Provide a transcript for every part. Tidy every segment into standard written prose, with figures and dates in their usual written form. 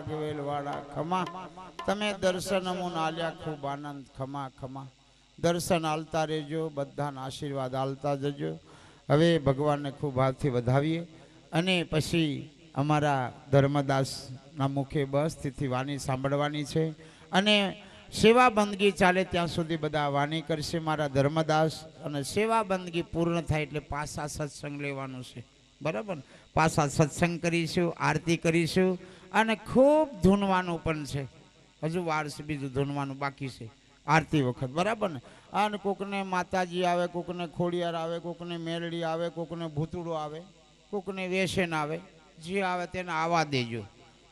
ભાગવેલ વાળા ખમા તમે દર્શન અમુન આલ્યા ખૂબ આનંદ ખમા ખમા દર્શન આલતા રહેજો બધાના આશીર્વાદ આલતા જજો હવે ભગવાનને ખૂબ હાથથી વધાવીએ અને પછી અમારા ધર્મદાસના મુખે બસ તેથી વાણી સાંભળવાની છે અને સેવા બંદગી ચાલે ત્યાં સુધી બધા વાણી કરશે મારા ધર્મદાસ અને સેવા બંદગી પૂર્ણ થાય એટલે પાછા સત્સંગ લેવાનું છે બરાબર પાછા સત્સંગ કરીશું આરતી કરીશું અને ખૂબ ધૂનવાનું પણ છે હજુ વાર છે બીજું ધૂનવાનું બાકી છે આરતી વખત બરાબર ને અને કોકને માતાજી આવે કોકને ખોડિયાર આવે કોકને મેલડી આવે કોકને ભૂતળો આવે કોકને વેસન આવે જે આવે તેને આવવા દેજો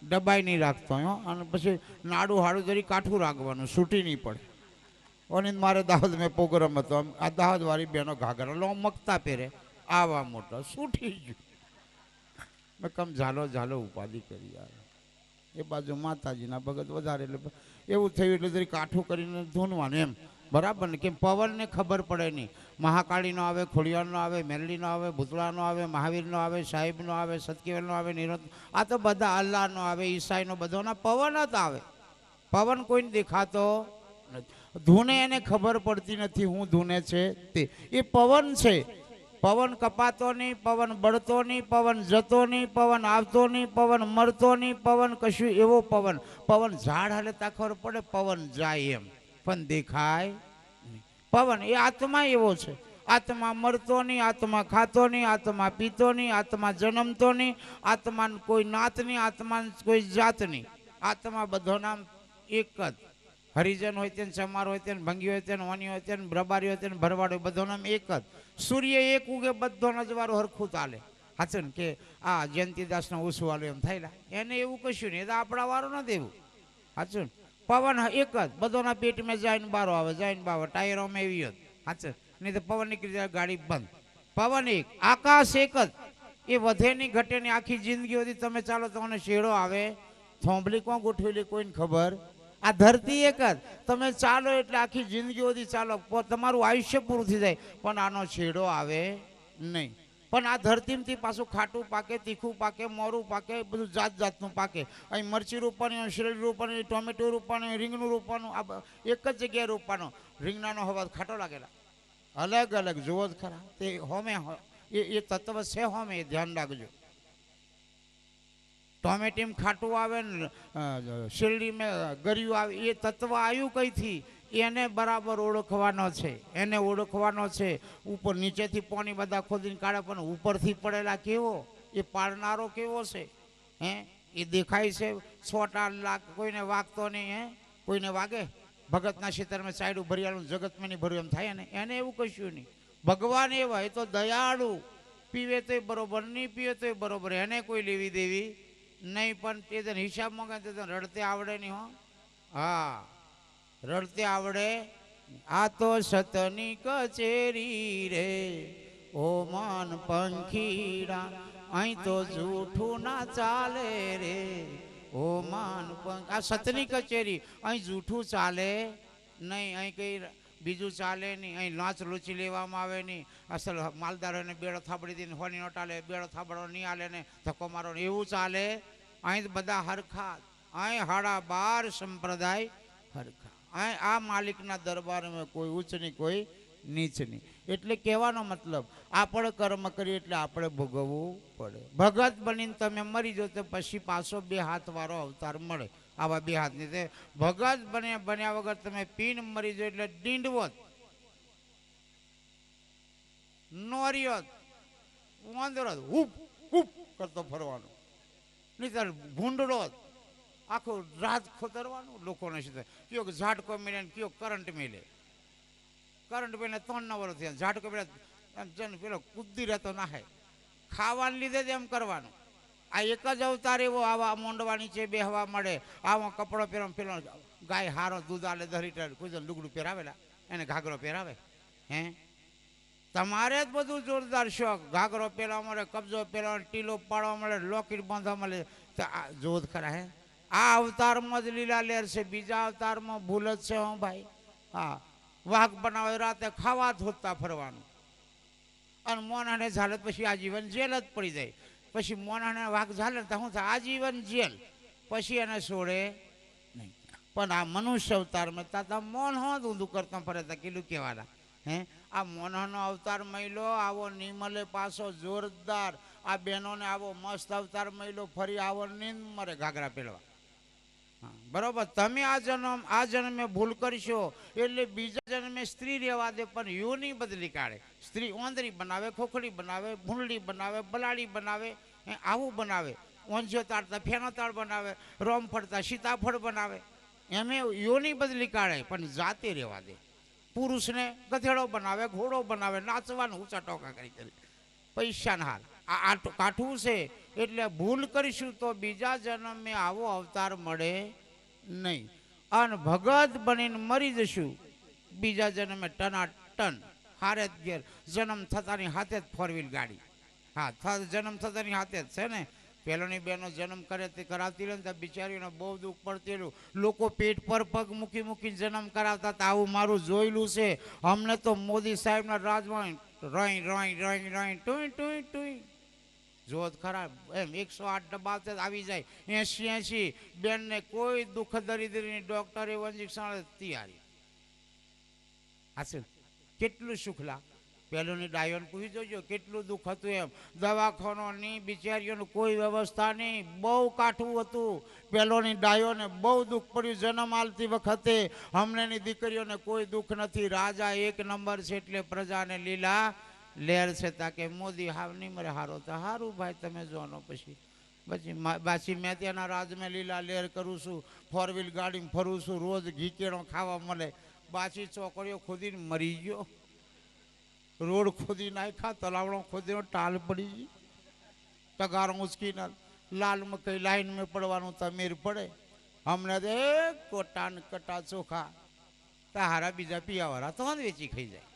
દબાઈ નહીં રાખતો હો અને પછી નાડું હાડું જરી કાઠું રાખવાનું છૂટી નહીં પડે અને મારે દાહોદ મેં પ્રોગ્રામ હતો આ દાહોદવાળી બહેનો ઘાઘરા લો મગતા પહેરે આવા મોટા છૂટી ગયું મેં કમ ઝાલો ઝાલો ઉપાધિ કરી યાર એ બાજુ માતાજીના ભગત વધારે એટલે એવું થયું એટલે જરી કાઠું કરીને ધૂનવાનું એમ બરાબર ને કેમ પવનને ખબર પડે નહીં મહાકાળીનો આવે ખોડિયારનો આવે મેરડીનો આવે ભૂતળાનો આવે મહાવીરનો આવે સાહેબનો આવે સતકેવલનો આવે નિરોધ આ તો બધા અલ્લાહનો આવે ઈસાઈનો બધોના પવન જ આવે પવન કોઈને દેખાતો નથી ધૂને એને ખબર પડતી નથી હું ધૂને છે તે એ પવન છે પવન કપાતો નહીં પવન બળતો નહીં પવન જતો નહીં પવન આવતો નહીં પવન મરતો નહીં પવન કશું એવો પવન પવન ઝાડ હાલે તા ખબર પડે પવન જાય એમ પણ દેખાય પવન એ આત્મા એવો છે આત્મા મરતો નહીં આત્મા ખાતો નહીં આત્મા પીતો નહીં આત્મા જન્મતો નહીં આત્મા કોઈ નાત નહીં આત્મા કોઈ જાત નહીં આત્મા બધો નામ એક જ હરિજન હોય તેને ચમાર હોય તેને ભંગી હોય તેને વાની હોય તેને રબારી હોય તેને ભરવાડ હોય બધો નામ એક જ સૂર્ય એક ઉગે બધો નજવારો હરખું ચાલે હાચન કે આ જયંતિદાસનો ઉસવાલો એમ થાય એને એવું કશું નહીં એ તો આપણા વારો નથી એવું હાચું પવન એક જ બધોના પેટમાં જઈને બારો આવે જઈને બારો ટાયરોમાં એવી જ હાચું નહીં તો પવન નીકળી જાય ગાડી બંધ પવન એક આકાશ એક જ એ વધે નહીં ઘટે નહીં આખી જિંદગી હતી તમે ચાલો તમને શેડો આવે થોંભલી કોણ ગોઠવેલી કોઈને ખબર આ ધરતી એક જ તમે ચાલો એટલે આખી જિંદગી સુધી ચાલો તમારું આયુષ્ય પૂરું થઈ જાય પણ આનો છેડો આવે નહીં પણ આ ધરતીમાંથી પાછું ખાટું પાકે તીખું પાકે મોરું પાકે બધું જાત જાતનું પાકે અહીં મરચી રોપવાની શેરડી રોપવાની ટોમેટો રોપવાનું રીંગણું રોપવાનું આ એક જ જગ્યાએ રોપવાનો રીંગણાનો હવા ખાટો લાગેલા અલગ અલગ જુઓ જ ખરા તે હોમે એ તત્વ છે હોમે એ ધ્યાન રાખજો ટોમેટીમાં ખાટું આવે ને શેરડીમાં ગળ્યું આવે એ તત્વ આવ્યું કઈથી એને બરાબર ઓળખવાનો છે એને ઓળખવાનો છે ઉપર નીચેથી પાણી બધા ખોદીને કાઢે પણ ઉપરથી પડેલા કેવો એ પાડનારો કેવો છે હે એ દેખાય છે 6 લાખ કોઈને વાગતો નહીં હે કોઈને વાગે ભગતના ક્ષેત્રમાં ચાયડું ભરિયાળું જગતમાં નહીં ભર્યું એમ થાય ને એને એવું કશું નહીં ભગવાન એવા એ તો દયાળુ પીવે તોય બરોબર નહીં પીવે તોય બરોબર એને કોઈ લેવી દેવી નહીં પણ તે હિસાબ માંગે તો રડતે આવડે નહીં હો હા રડતે આવડે આ તો સતની કચેરી રે ઓ માન પંખીડા અહીં તો જૂઠું ના ચાલે રે ઓ માન પંખ આ સતની કચેરી અહીં જૂઠું ચાલે નહીં અહીં કઈ બીજું ચાલે નહીં અહીં લાંચ લૂચી લેવામાં આવે નહીં અસલ માલદારોને બેડો થાબડી દઈને હોની નોટ આલે બેડો થાબડો નહીં આલે ને ધક્કો મારો એવું ચાલે અહીં બધા હરખા અહીં 12.5 સંપ્રદાય હરખા અહીં આ માલિકના દરબારમાં કોઈ ઉચ્ચ નહીં કોઈ નીચ નહીં એટલે કહેવાનો મતલબ આપણે કર્મ કરીએ એટલે આપણે ભોગવવું પડે ભગત બનીને તમે મરી જાઓ તો પછી પાછો 2 હાથ વાળો અવતાર મળે આવા 2 હાથ નહીં તે ભગત બન્યા વગર તમે પીન મરી જાઓ એટલે ડીંડવત નોરિયત વાંદરત હુપ હુપ કરતો ફરવાનો નહીં ભૂંડડો આખો રાત ખોતરવાનું લોકોને સીધા કયો ઝાટકો મેળે કયો કરંટ મેળે 3 વર્ષ થયા ઝાટકો મેળે એમ પેલો કૂદી રહેતો નાહે ખાવાને લીધે જ એમ કરવાનું આ એક જ અવતાર એવો આવા મોંડવાની છે બેહવા મળે આવો કપડો પહેરવા પેલો ગાય હારો દૂધ આલે 10 લીટર કોઈ લુગડું પહેરાવેલા એને ઘાઘરો પહેરાવે હે તમારે જ બધું જોરદાર શોખ ઘાઘરો પહેરવા મળે કબજો પહેરવા ટીલો પાડવા મળે લોકેટ બાંધવા મળે તો આ જોધ ખરા હે આ અવતારમાં જ લીલા લેર છે બીજા અવતારમાં ભૂલ જ છે હો ભાઈ હા વાઘ બનાવે રાતે ખાવા ધોતા ફરવાનું અને મોનાને ઝાલે પછી આજીવન જેલ જ પડી જાય પછી મોનાને વાઘ ઝાલે તો શું થાય આજીવન જેલ પછી એને છોડે નહીં. પણ આ મનુષ્ય અવતારમાં તાતા મોન હોત ઊંધું કરતા ફરે તા કેટલું કહેવાના હે. આ મોનનો અવતાર મળ્યો આવો નિમલે પાછો જોરદાર. આ બહેનોને આવો મસ્ત અવતાર મળ્યો ફરી આવો નીંદ મરે ઘાઘરા પહેરવા. બરોબર. તમે આ જન્મે ભૂલ કરશો એટલે બીજા જન્મે સ્ત્રી રહેવા દે પણ યોની બદલી કાઢે. સ્ત્રી ઓંદરી બનાવે, ખોખડી બનાવે, ભૂંડલી બનાવે, બલાડી બનાવે, આવું બનાવે. ઓંજો તાળતા ફેનો તાળ બનાવે, રોમ ફરતા સીતાફળ બનાવે. એમે યોની બદલી કાઢે પણ જાતે રહેવા દે. પુરુષને ગધેડો બનાવે, ઘોડો બનાવે, નાચવાનું ઊંચા ટોકા કરી કરી પૈસાના હાલ. આ કાઠું છે એટલે ભૂલ કરીશું તો બીજા જન્મે આવો અવતાર મળે નહીં. અને ભગત બનીને મરી જશું બીજા જન્મે ટનાટન હારે જ ઘેર. જન્મ થતાની હાથે જ 4 વ્હીલ ગાડી. હા, જન્મ થતાની હાથે જ છે ને. પહેલોની બહેનો જન્મ કરે તે કરાવતી રહે ને ત્યાં બિચારીઓને બહુ દુઃખ પડતેલું. લોકો પેટ પર પગ મૂકી મૂકીને જન્મ કરાવતા હતા. આવું મારું જોયેલું છે. અમને તો મોદી સાહેબના રાજમાં રોઈ રોઈ રોઈ રોઈ ટુઈ ટુઈ ટુઈ જોત ખરાબ એમ 108 ડબ્બા આવી જાય. 80 બેનને કોઈ દુઃખ દરિદ્રની ડોક્ટર એવો ઇન્જેક્શન તૈયારી. હાશે કેટલું સુખલા. પહેલોની ડાયોને પૂછી જોજો કેટલું દુઃખ હતું એમ. દવાખાનોની બિચારીઓની કોઈ વ્યવસ્થા નહીં. બહુ કાઠું હતું. પહેલોની ડાયોને બહુ દુઃખ પડ્યું જન્મ આલતી વખતે. હમણાંની દીકરીઓને કોઈ દુઃખ નથી. રાજા 1 નંબર છે એટલે પ્રજાને લીલા લહેર છે. તાકે મોદી હાવ નહીં મરે હારો તો હારું ભાઈ તમે જોનો. પછી મેં ત્યાંના રાજમાં લીલા લહેર કરું છું. 4 વ્હીલ ગાડીમાં ફરું છું. રોજ ઘી કેળો ખાવા મળે. બાછી ચોકડીઓ ખોદીને મરી ગયો. રોડ ખોદી નાખ્યા, તલાવડો ખોદીનો ટાલ પડી ગઈ. તગારો ઉચકીને લાલ મકઈ લાઈન મેં પડવાનું તમીર પડે. હમણાં તો કોટા ને કટા ચોખા તારા બીજા પિયાવાળા તો વેચી ખાઈ જાય.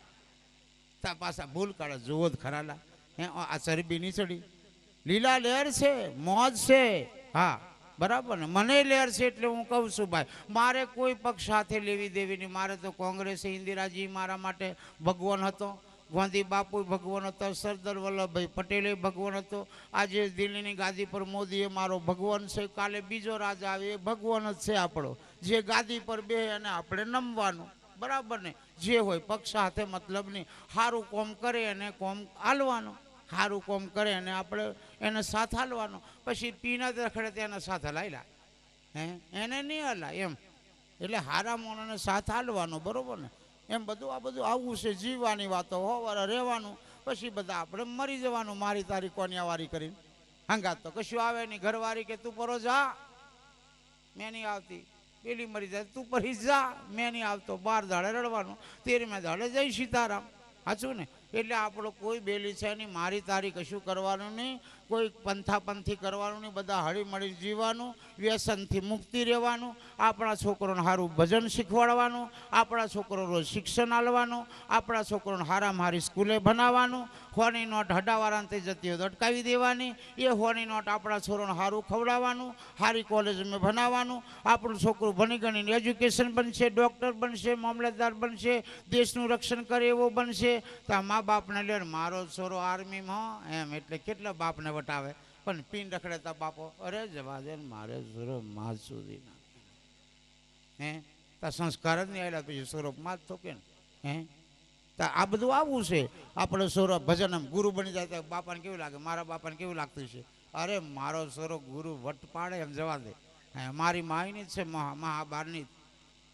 તા પાછા ભૂલ કાઢે જોવો જ ખરાલા. આ ચરબી ની ચડી. લીલા લહેર છે, મોજ છે. હા બરાબર ને. મને લહેર છે એટલે હું કહું છું ભાઈ મારે કોઈ પક્ષ સાથે લેવી દેવી નહીં. મારે તો કોંગ્રેસે ઇન્દિરાજી મારા માટે ભગવાન હતો. ગાંધી બાપુ ભગવાન હતો. સરદાર વલ્લભભાઈ પટેલે ભગવાન હતો. આજે દિલ્હીની ગાદી પર મોદી એ મારો ભગવાન છે. કાલે બીજો રાજા આવે એ ભગવાન જ છે આપણો. જે ગાદી પર બે અને આપણે નમવાનું. બરાબર ને. જે હોય પક્ષ સાથે મતલબ નહીં. સારું કોમ કરે અને કોમ હાલવાનું. સારું કોમ કરે અને આપણે એને સાથ હાલવાનો. પછી પીના રખડે તેને સાથ હલાયલા એને નહીં હલા એમ. એટલે હારા મોણાને સાથ હાલવાનો. બરોબર ને. એમ બધું આ બધું આવું છે. જીવવાની વાતો હોવારે રહેવાનું. પછી બધા આપણે મરી જવાનું. મારી તારી કોન્યાવારી કરીને હંગાત તો કશું આવે નહીં. ઘરવાળી કે તું પરો જા મેં નહીં આવતી. પેલી મરી જાય તું પરી જા મેં નહીં આવતો. 12 દાડે રડવાનું. 13મે દાડે જય સીતારામ. સાચું ને. એટલે આપણો કોઈ બેલી છે નહીં. મારી તારી કશું કરવાનું નહીં. કોઈ પંથાપંથી કરવાનું નહીં. બધા હળીમળી જીવવાનું. વ્યસનથી મુક્તિ રહેવાનું. આપણા છોકરોને સારું ભજન શીખવાડવાનું. આપણા છોકરો રોજ શિક્ષણ આલવાનું. આપણા છોકરોને હારામાં હારી સ્કૂલે ભણાવવાનું. હોની નોટ હડાવાળાને જતી હોય તો અટકાવી દેવાની. એ હોની નોટ આપણા છોકરોને સારું ખવડાવવાનું. સારી કોલેજમાં ભણાવવાનું. આપણું છોકરું ભણી ગણીને એજ્યુકેશન બનશે, ડૉક્ટર બનશે, મામલતદાર બનશે, દેશનું રક્ષણ કરે એવો બનશે. તો મા બાપને લે મારો છોરો આર્મીમાં એમ એટલે કેટલા બાપને વટાવે. પણ પીન રખડેતા બાપો અરે જવા દે મારે છોરો માજ સુધી ના હે તા સંસ્કાર જ નહીં આવેલા પછી છોરો માજ થોકે ને હે. તા આ બધું આવું છે. આપણે છોરો ભજન એમ ગુરુ બની જાય તો બાપાને કેવું લાગે. મારા બાપાને કેવું લાગતું છે. અરે મારો છોરો ગુરુ વટ પાડે એમ જવા દે. હે મારી માયની જ છે મહાબારની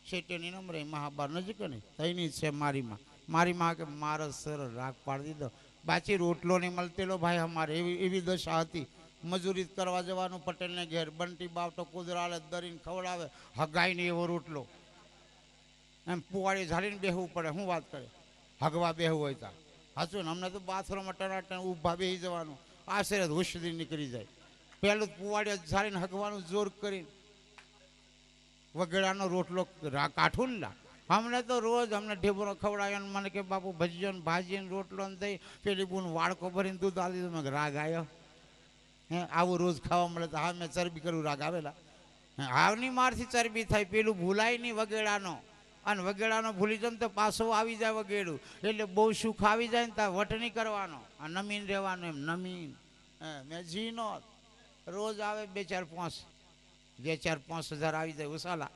શેટીની નંબર મહાબાર નજીક ને તઈની જ છે મારી માં. મારી માં કે મારો સર રાગ પાડી દીધો. બાચી રોટલો નહીં મળતેલો ભાઈ અમારે એવી દશા હતી. મજૂરી કરવા જવાનું પટેલને ઘેર. બંટી બાવટો કુદરાલે દરીને ખવડાવે. હગાઈને એવો રોટલો એમ પુવાડી ઝાલીને બેહવું પડે. શું વાત કરે. હગવા બેહવું હોય ત્યાં સાચું ને. અમને તો બાથરૂમમાં ટનાટન ઊભા બેસી જવાનું. આશરે હુશદી નીકળી જાય. પહેલું પુવાડી ઝાલીને હગવાનું જોર કરીને વગેડાનો રોટલો કાઠું ને લા. અમને તો રોજ અમને ઢેબરો ખવડાવ્યો. મને કે બાપુ ભજીયો ને ભાજી ને રોટલો ને દઈ પેલી બૂન વાળકો ભરીને દૂધ આપી દીધું. મેં રાગ આવ્યો હે આવું રોજ ખાવા મળે તો હા મેં ચરબી કરું રાગ આવેલા. હાવની મારથી ચરબી થાય. પેલું ભૂલાય નહીં વગેડાનો. અને વગેડાનો ભૂલી જાય ને તો પાછો આવી જાય વગેડું. એટલે બહુ સુખ આવી જાય ને ત્યાં વટ નહીં કરવાનો. આ નમીન રહેવાનું એમ નમીન. મેં જીનો રોજ આવે 2 4 5 2-4-5 હજાર આવી જાય ઉસાલા,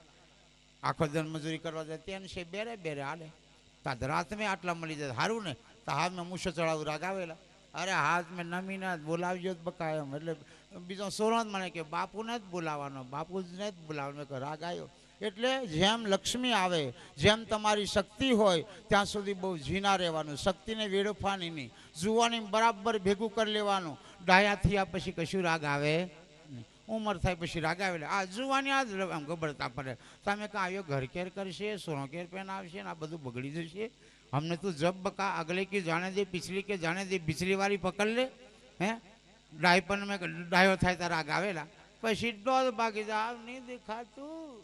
આખો દિન મજૂરી કરવા જાય ત્યાં છે બેરે બેરે હાલે. તાદ રાત મેં આટલા મળી જાય સારું ને, તો હાથ મેં મૂછો ચડાવું રાગ આવેલા, અરે હાથ મેં નમીને બોલાવજો જ બકાય એમ. એટલે બીજો સોરો જ મને કે બાપુને જ બોલાવવાનો, બાપુને જ બોલાવવાનો, કે રાગ આવ્યો. એટલે જેમ લક્ષ્મી આવે, જેમ તમારી શક્તિ હોય ત્યાં સુધી બહુ ઝીણા રહેવાનું, શક્તિને વેડફવાની નહીં, જુવાની બરાબર ભેગું કરી લેવાનું. ડાયા થયા પછી કશું રાગ આવે નહીં, ઉંમર થાય પછી રાગ આવે. આ જુવાની આ જ આમ ગબડતા પડે, તમે કાં આવ્યો ઘર કેર કરશે, સોનો કેર પેન આવશે ને આ બધું બગડી જશે. हमने तो जब बका अगले की जाने दे, पिछली के जाने दे, पिछली वाली पकड़ ले हैं. डायपन में डायो था तो राग आवेला, પછી ડોલ ભાગી જા, નહીં દેખાતું,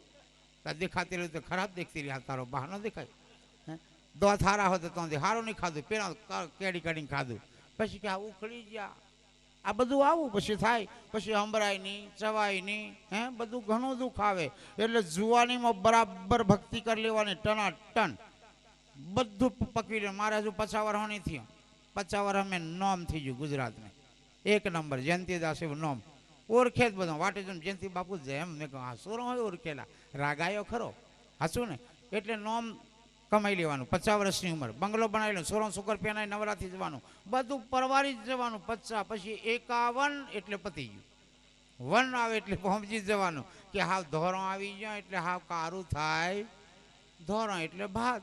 દેખાતી રહ્યું તો ખરાબ દેખતી રહ્યા, તારો બહાનો દેખાય. દો થારા હોત તો હારો નહીં ખાધું, પેલા કેડી કાઢીને ખાધું, પછી કે આ ઉખડી ગયા. આ બધું આવું પછી થાય, પછી સંભળાય નહીં, ચવાય નહીં, હે બધું ઘણું દુઃખ આવે. એટલે જુવાનીમાં બરાબર ભક્તિ કરી લેવાની, ટના ટન બધું પકવી લે. મારે હજુ 50 વર્ષ નહીં થયો, 50 વર્ષ અમે નોમ થઈ ગયું ગુજરાતમાં 1 નંબર જયંતિદાસ એવું નોમ ઓળખે જ બધો. વાટે જમ જયંતિ બાપુ જ એમ મેં કહ્યું, હા સોરો હોય ઓળખેલા, રાગાયો ખરો, હાચું ને. એટલે નોમ કમાઈ લેવાનું, 50 વર્ષની ઉંમર, બંગલો બનાવી લે, સોરો સુકર પેનાય નવરાથી જવાનું, બધું પરવારી જ જવાનું. 50 પછી 51 એટલે પતી ગયું, 1 આવે એટલે પહોંચી જવાનું. કે હાવ ધોરણ આવી જાય એટલે હાવ કારું થાય, ધોરણ એટલે ભાત,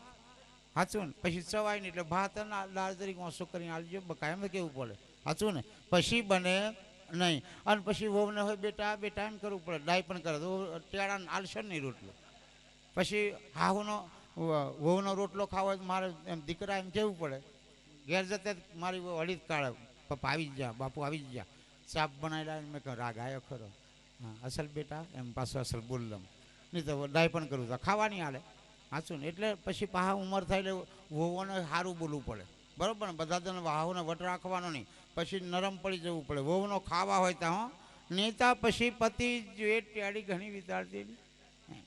હાચું ને. પછી ચવાય ને એટલે ભાત દાળ તરીકે છોકરીને આલજો બકા, એમ કેવું પડે, હાચું ને. પછી બને નહીં. અને પછી વહુને હોય બેટા બેટા એમ કરવું પડે, ડાય પણ કરે તો ટેળાને આલશે નહીં રોટલો. પછી હાહુનો વહુનો રોટલો ખાવો મારે એમ દીકરા એમ કેવું પડે, ઘેર જતે મારી હળી કાઢે, પપ્પા આવી જ જા, બાપુ આવી જ જા, સાપ બનાવી લાવે. મેં કહ્યું રાગ આવ્યો ખરો, હા અસલ બેટા એમ પાછું અસલ બોલમ, નહીં તો ડાય પણ કરવું તો ખાવાની હાલે, હાચું ને. એટલે પછી પાહા ઉંમર થાય એટલે વહુઓને સારું બોલવું પડે, બરાબર ને. બધા જણ વાહુને વટ રાખવાનો નહીં, પછી નરમ પડી જવું પડે. વહુનો ખાવા હોય તો હો નેતા, પછી પતિ જે ટેડી ઘણી વિચારતી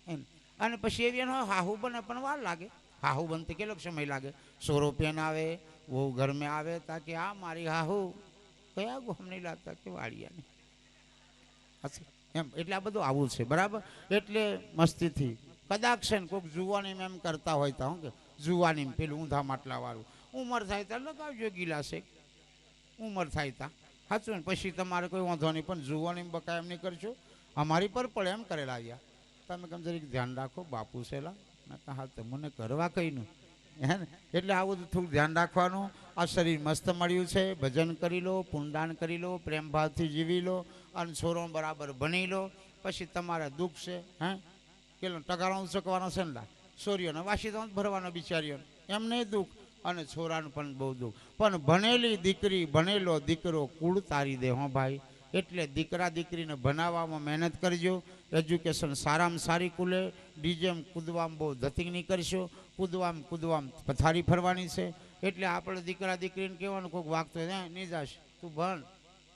એમ. અને પછી એવી હોય હાહુ બને પણ વાર લાગે, હાહુ બનતે કેટલો સમય લાગે. સોરો પેન આવે, વહુ ઘર મેં આવે તાકે આ મારી હાહુ કયા ગોમ નહીં લાગતા કે વાળિયાને એમ. એટલે આ બધું આવું છે, બરાબર. એટલે મસ્તીથી કદાચ છે ને કોઈક જુવાની એમ કરતા હોય તો કે જુવાની પેલું ઊંધા માટલા વાળું, ઉંમર થાય તો લગાવજો ગિલાસે, ઉંમર થાય તા, સાચું ને. પછી તમારે કોઈ વાંધો નહીં, પણ જુવાની બકા એમ નહીં કરશો, અમારી પર પડે એમ કરેલા આવ્યા. તમે કેમ જરીક ધ્યાન રાખો, બાપુ છેલા હા તમને કરવા કહીનું હે ને. એટલે આવું થોડું ધ્યાન રાખવાનું. આ શરીર મસ્ત મળ્યું છે, ભજન કરી લો, પુણદાન કરી લો, પ્રેમ ભાવથી જીવી લો, અને છોરો બરાબર બની લો. પછી તમારે દુઃખ છે હે પેલો ટકારો ઉચકવાનો છે ને, સોરીઓને વાસી તો ભરવાનો બિચારીઓને, એમ નહીં દુઃખ. અને છોરાનું પણ બહુ દુઃખ. પણ ભણેલી દીકરી ભણેલો દીકરો કુળ તારી દે હો ભાઈ. એટલે દીકરા દીકરીને ભણાવવામાં મહેનત કરજો, એજ્યુકેશન સારામાં સારી કુલે. ડીજેમ કૂદવામાં બહુ ધતિંગ નહીં કરશો, કૂદવામાં પથારી ફરવાની છે. એટલે આપણે દીકરા દીકરીને કહેવાનું કોઈક વાગતો નહીં જશે, તું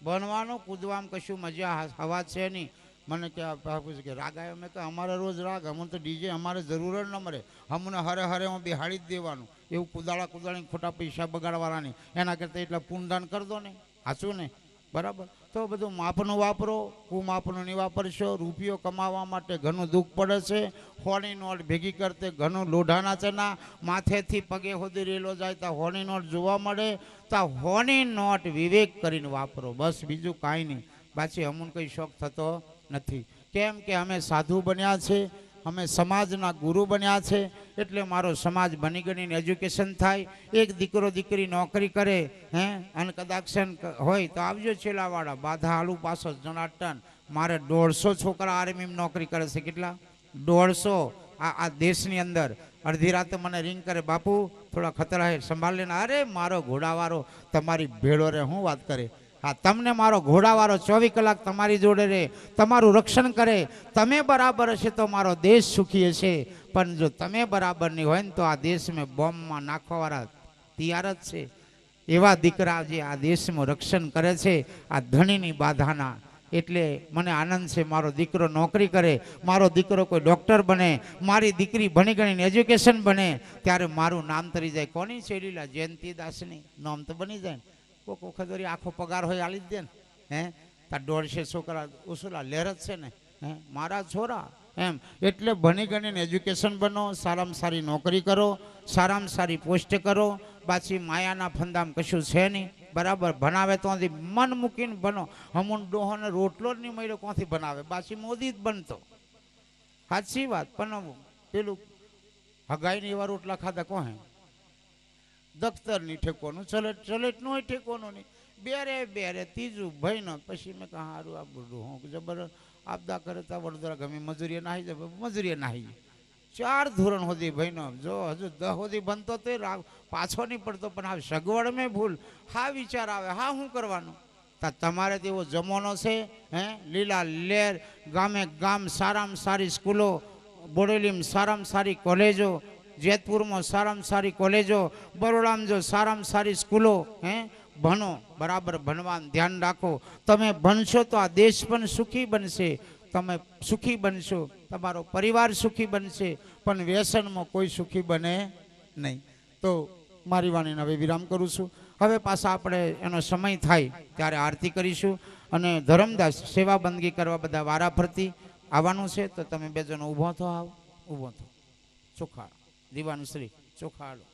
ભણવાનું, કૂદવામાં કશું મજા હવા છે નહીં. મને કે બાપુ કે રાગ આવ્યો, મેં કહે અમારે રોજ રાગ, અમને તો ડીજે અમારે જરૂર જ ન મળે, અમને હરે હરે હું બેહાડી જ દેવાનું. એવું કુદાળીને ખોટા પૈસા બગાડવાના નહીં, એના કરતાં એટલા પુણદાન કરી દો ને, હાચું ને, બરાબર. તો બધું માપનું વાપરો, કુમાપનું નહીં વાપરશો. રૂપિયો કમાવા માટે ઘણું દુઃખ પડે છે. હોની નોટ ભેગી કરતે ઘણું લોઢાના છે ના, માથેથી પગે સુધી રેલો જાય તો હોની નોટ જોવા મળે. તો હોની નોટ વિવેક કરીને વાપરો, બસ બીજું કાંઈ નહીં. પાછી અમને કંઈ શોખ થતો નથી, કેમ કે અમે સાધુ બન્યા છે, અમે સમાજના ગુરુ બન્યા છે. એટલે મારો સમાજ બની ગણીને એજ્યુકેશન થાય. એક દીકરો દીકરી નોકરી કરે હે અને કદાચ હોય તો આવજો છેલ્લાવાળા, બાધા આલુ પાસો જનાટન. મારે 150 છોકરા આર્મીમાં નોકરી કરે છે. કેટલા? 150 આ દેશની અંદર. અડધી રાતે મને રિંગ કરે, બાપુ થોડા ખતરા હે, સંભાળ લેને. અરે મારો ઘોડાવાળો તમારી ભેળો રે, હું વાત કરે. હા, તમને મારો ઘોડાવાળો 24 કલાક તમારી જોડે રહે, તમારું રક્ષણ કરે. તમે બરાબર હશે તો મારો દેશ સુખી હશે, પણ જો તમે બરાબર નહીં હોય ને તો આ દેશમાં બોમ્બમાં નાખવાવાળા તૈયાર જ છે. એવા દીકરા જે આ દેશમાં રક્ષણ કરે છે, આ ધણીની બાધાના. એટલે મને આનંદ છે, મારો દીકરો નોકરી કરે, મારો દીકરો કોઈ ડૉક્ટર બને, મારી દીકરી ભણી ગણીને એજ્યુકેશન બને, ત્યારે મારું નામ તરી જાય. કોની છે લીલા? જયંતિદાસની નામ તો બની જાય ને. કોઈક વખત આખો પગાર હોય આલી જ દે ને, હે તાર 150 છોકરા ઉસુલા લહેર જ છે ને. હે મારા છોરા એમ એટલે ભણી ગણીને એજ્યુકેશન બનો, સારામાં સારી નોકરી કરો, સારામાં સારી પોસ્ટ કરો, પાછી માયાના ફંદામાં કશું છે નહીં. બરાબર ભણાવે તો મન મૂકીને બનો. હમુન ડોહોને રોટલો જ નહીં મળ્યો કોથી ભણાવે, પાછી મોદી જ બનતો. સાચી વાત. પણ પેલું હગાઈને એવા રોટલા ખાધા કોહે દખ્તર ની ઠેકોનું, ચલેટ નું ઠેકોનું નહીં. બેરે ત્રીજું ભાઈ ન પછી મેં કહા સારું આ બધું હું જબર આપદા કરે તો વડોદરા ગમે મજૂરીએ નાહી જાય, મજૂરીએ નાહી 4 ધોરણ સુધી ભાઈ નો જો હજુ 10 સુધી બનતો તો પાછો નહીં પડતો. પણ આ સગવડ મેં ભૂલ હા વિચાર આવે હા શું કરવાનું. તમારે તેવો જમાનો છે હે લીલા લેર, ગામે ગામ સારામાં સારી સ્કૂલો, બોડેલીમાં સારામાં સારી કોલેજો, જેતપુરમાં સારામાં સારી કોલેજો, બરોડામાં જો સારામાં સારી સ્કૂલો. હે ભણો, બરાબર ભણવાનું ધ્યાન રાખો. તમે ભણશો તો આ દેશ પણ સુખી બનશે, તમે સુખી બનશો, તમારો પરિવાર સુખી બનશે. પણ વ્યસનમાં કોઈ સુખી બને નહીં. તો મારી વાણીને હવે વિરામ કરું છું. હવે પાછા આપણે એનો સમય થાય ત્યારે આરતી કરીશું અને ધરમદાસ સેવા બંદગી કરવા બધા વારા ફરતી આવવાનું છે. તો તમે બે જણો ઊભો થો, આવો ઊભો થો, ચોખાડો દીવાન શ્રી ચોખાડો.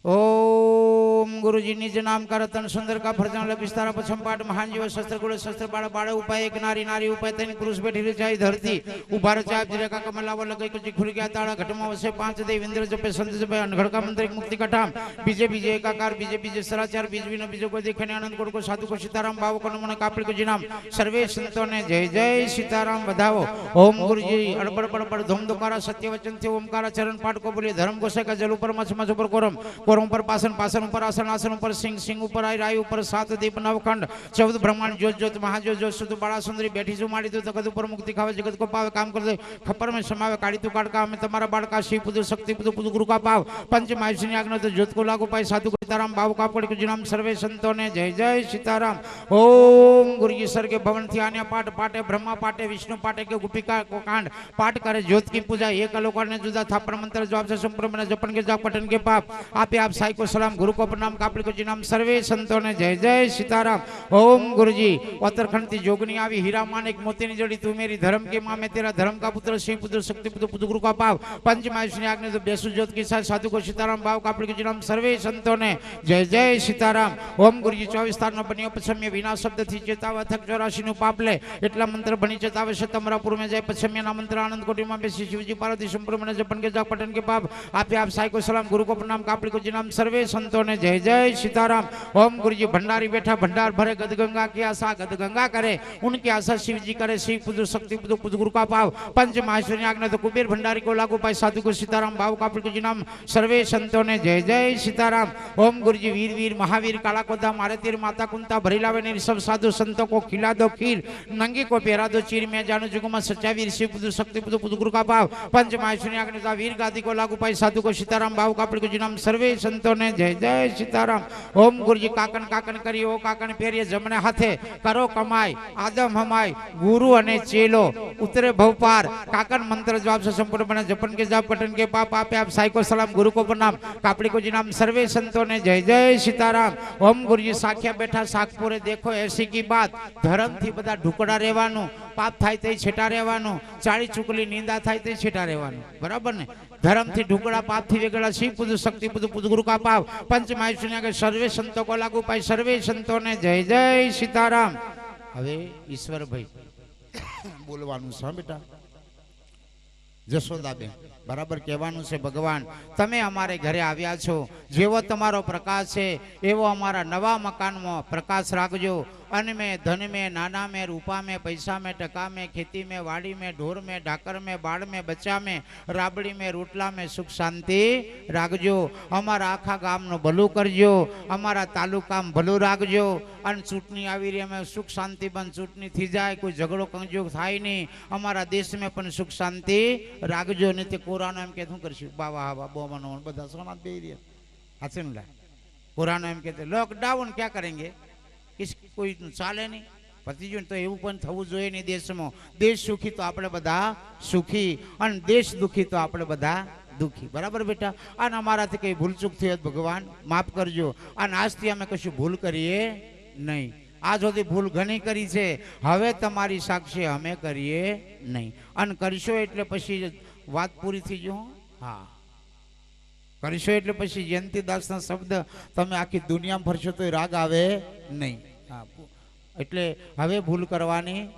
ओम गुरुजी निज नाम का रतन सुंदर का फरजान विस्तारा पछम पाठ महान जीव शस्त्र गुण शस्त्र बाड़ बाड़ उपाय एक नारी नारी उपाय तन पुरुष बैठी रचाई धरती उभार चाप जिरे का कमलाव लगे कुछ खुल गया ताड़ा घटमा वसे 5 देव इंद्र जपे संत जपे अनघड़ का मंत्र मुक्ति का ठाम बीजे बीजे एकाकार बीजे बीजे सराचार बीज बिना बीजों को देखने आनंद को साधु को सीताराम भाव को नमन कापड़ को जिनाम सर्वे संतों ने जय जय सीताराम बधाओ. ओम गुरुजी अड़बड़ बड़बड़ धूम दुकारा सत्य वचन थे ओमकारा चरण पाठ को बोले धर्म गोसाई का जल ऊपर मछ मछ ऊपर कोरम कोरम पर पासन पासन ऊपर आसन आसन ऊपर सिंह सिंह ऊपर आई राय ऊपर 7 दीप नवखंड 14 ब्रह्मांड ज्योत ज्योत महाज्योत ज्योत सुध बड़ा सुंदरी बैठी जो माड़ी तू तकद ऊपर मुक्ति खावे जगत को पावे काम कर दे खप्पर में समावे काड़ी तू काट का हमें तुम्हारा बाड़का शिव पुत्र शक्ति पुत्र गुरु का पाव पंच मायुषनी आज्ञा तो ज्योत को लागू पाए साधु को सीताराम भाव का पड़ के जिनाम सर्वे संतों ने जय जय सीताराम. ओम गुरुजी सर के भवन थी आने पाठ पाटे ब्रह्मा पाटे विष्णु पाटे के गुपिका को कांड पाठ करे ज्योत की पूजा एक अलोकार ने जुदा था मंत्र जवाब से संपूर्ण जपन के जाप पठन के पाप आपे आप साई को सलाम गुरु को प्रणाम कापड़ी को जिनाम सर्वे संतों ने जय जय सीताराम. ओम गुरुजी उत्तराखंड की जोगनी आई हीरा मानिक मोती ने जोड़ी तू मेरी धर्म की मां में तेरा धर्म का पुत्र शिव पुत्र शक्ति पुत्र गुरु का पाव पंच मायुषनी आज्ञा तो बेसु ज्योत के साथ साधु को सीताराम भाव कापड़ी को जिनाम सर्वे संतों ने जय जय सीताराम. ओम गुरुजी 24 स्थान में बनियो पछम्य विना शब्द थी चेतावा थक 84 नु पाप ले એટલા મંત્ર ભણી ચેતાવે છે તમરાપુર में जाए पछम्यना मंत्र आनंद कोटि में बेसी शिवजी पार्वती संपूर्ण जपन के जाप पठन के पाप आपे आप साई को सलाम गुरु को प्रणाम कापड़ी को जिनाम सर्वे संतों ने जय जय सीताराम. ओम गुरुजी भंडारी बैठा भंडार भरे गदगंगा की आशा गदगंगा करे उनकी आशा शिवजी करे शिव पुत्र शक्ति पुत्र गुरु का पाव पंच माहेश्वरी आज्ञा तो कुबेर भंडारी को लागू पाए साधु को सीताराम भाव कापड़ी को जिनाम सर्वे संतों ने जय जय सीताराम. ओम गुरुजी वीर वीर महावीर काला कोधा मारे तीर माता कुंता भरी लावे ने सब साधु संतों को खिला दो खीर नंगी को पहरा दो चीर में जानो जुगमा सच्चा वीर शिव पुत्र शक्ति पुत्र गुरु का भाव पंच माहेश्वरी आज्ञा वीर गादी को लागू पाए साधु को सीताराम भाव कापड़ी को जिनाम सर्वे संतों ने जय जय सीताराम. ओम गुरुजी काकन काकन करी ओ काकन फेरिए जमने हाथे करो कमाई आदम हमाय गुरु अने चेलो उतरे भवपार काकन मंत्र जवाब से संपूर्ण बने जपन के जाप पठन के पाप आपे आप साई को सलाम गुरु को प्रणाम कापड़ी को जिनाम सर्वे संतों ने जय जय सीताराम. ओम गुरुजी साखिया बैठा साखपुरे देखो ऐसी की बात धर्म थी बधा ढुकड़ा રહેવાનું પાપ થાય તે છેટા રહેવાનું ચાળી ચુકલી નિંદા થાય તે છેટા રહેવાનું બરાબર ને ધર્મ થી ઢુકડા પાપ થી વેગળા શિવ પુત્ર શક્તિ પુત્ર ગુરુ का पाव पंच माहेश्वरी के सर्वे संतों को लागू पाए सर्वे संतों ने जय जय सीताराम. હવે ઈશ્વર ભાઈ બોલવાનું છે બેટા જશોદાબેન બરાબર કહેવાનું છે ભગવાન તમે અમારે ઘરે આવ્યા છો જેવો તમારો પ્રકાશ છે એવો અમારા નવા મકાનમાં પ્રકાશ રાખજો अन्न में धन में नाना में रूपा में पैसा में टका में खेती में वाड़ी में ढोर में ढाकर में बाड़ में बच्चा में राबड़ी में रोटला में सुख शांति राखजो अमारा आखा गाम नो भलू करजो अमारा तालुका में भलू राखजो अन चूंटनी आवी रही में सुख शांति बन चूंटनी थी जाए कोई झगड़ो कंजोग थाय नहीं अमारा देश में पण सुख शांति राखजो नहीं तो कोरोना एम कहते करशु बाबा हवा बोमनो बधा सोना बेही रह्या हाथे न लाय कोरोना एम कहते लॉकडाउन क्या करेंगे किस कोई चाले नहीं पतिजन तो एवं पण थवुं जोईए नहीं देश में देश सुखी तो आपणे बधा सुखी और देश दुखी तो आपणे बधा दुखी बराबर बेटा अने अमारा थी कई भूल चूक थी भगवान माफ करजो अने आजथी अमे कशुं भूल करीए नहीं આ સુધી ભૂલ ઘણી કરી છે, હવે તમારી સાક્ષી અમે કરીએ નહીં. અને કરશો એટલે પછી વાત પૂરી થઈ જો. હા, કરશો એટલે પછી જયંતીદાસના શબ્દ તમે આખી દુનિયામાં ફરશો તો રાગ આવે નહીં. હા, એટલે હવે ભૂલ કરવાની નહીં.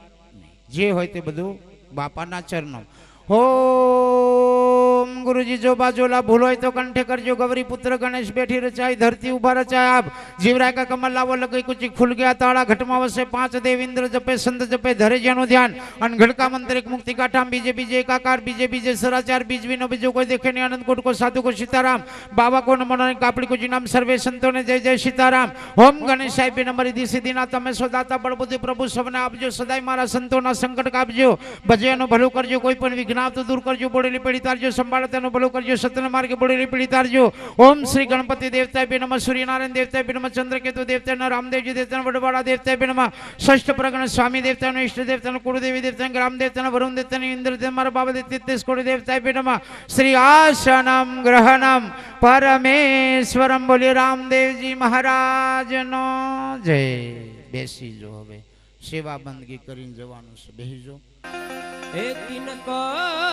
જે હોય તે બધું બાપાના ચરણો. ઓમ ગુરુજી જો બાજોલા ભૂલ હોય તો કંઠે કરજો. ગૌરી પુત્ર ગણેશ બેઠી રચાય, ધરતી ઉભા રચાય. આપ જીવરાય કા કમલ લાવો લગઈ કુચી ખુલ ગયા તાળા. ઘટમાં વસે પાંચ દેવ ઇન્દ્ર જપે સંત જપે ધરે જેનું ધ્યાન. અને ઘડકા મંત્રિક મુક્તિ કાઠામ બીજે બીજે એકાકાર બીજે બીજે સરાચાર બીજ વિનો બીજો કોઈ દેખે નહીં. આનંદ કોટ કો સાધુ કો સીતારામ. બાબા કો નમો કાપડી કો નામ સર્વે સંતોને જય જય સીતારામ. ઓમ ગણેશ સાહેબ નંબર દી સીધીના તમે સોદાતા બળબુદ્ધિ પ્રભુ સૌને આપજો. સદાય મારા સંતોના સંકટ કાપજો. ભજેનું ભલું કરજો. કોઈ પણ વિઘ્ન આવતું દૂર કરજો. બોડેલી પેઢી તારજો. સંભાળ તેનું ભલું કરજો. સત્યના માર્ગે બોડેલી પેઢી તારજો. ઓમ શ્રી ગણપતિ દેવતાય બે નમઃ. સૂર્યનારાયણ દેવતાય બે નમઃ. ચંદ્રકેતુ દેવતાય રામદેવજી દેવતાય વડવાડા દેવતાય બે નમઃ. ષષ્ઠ પ્રગણ સ્વામી દેવતાનો ઈષ્ટ દેવતાનો કુળદેવી દેવતાનો ગ્રામ દેવતાનો વરુણ દેવતાનો ઇન્દ્ર દેવ મારા બાબા દેવ 33 કોટી દેવતાય બે નમઃ. શ્રી આસનમ ગ્રહણમ પરમેશ્વરમ. બોલી રામદેવજી મહારાજનો જય. બેસી જો. હવે સેવા બંદગી કરીને જવાનું છે. બેસી જો.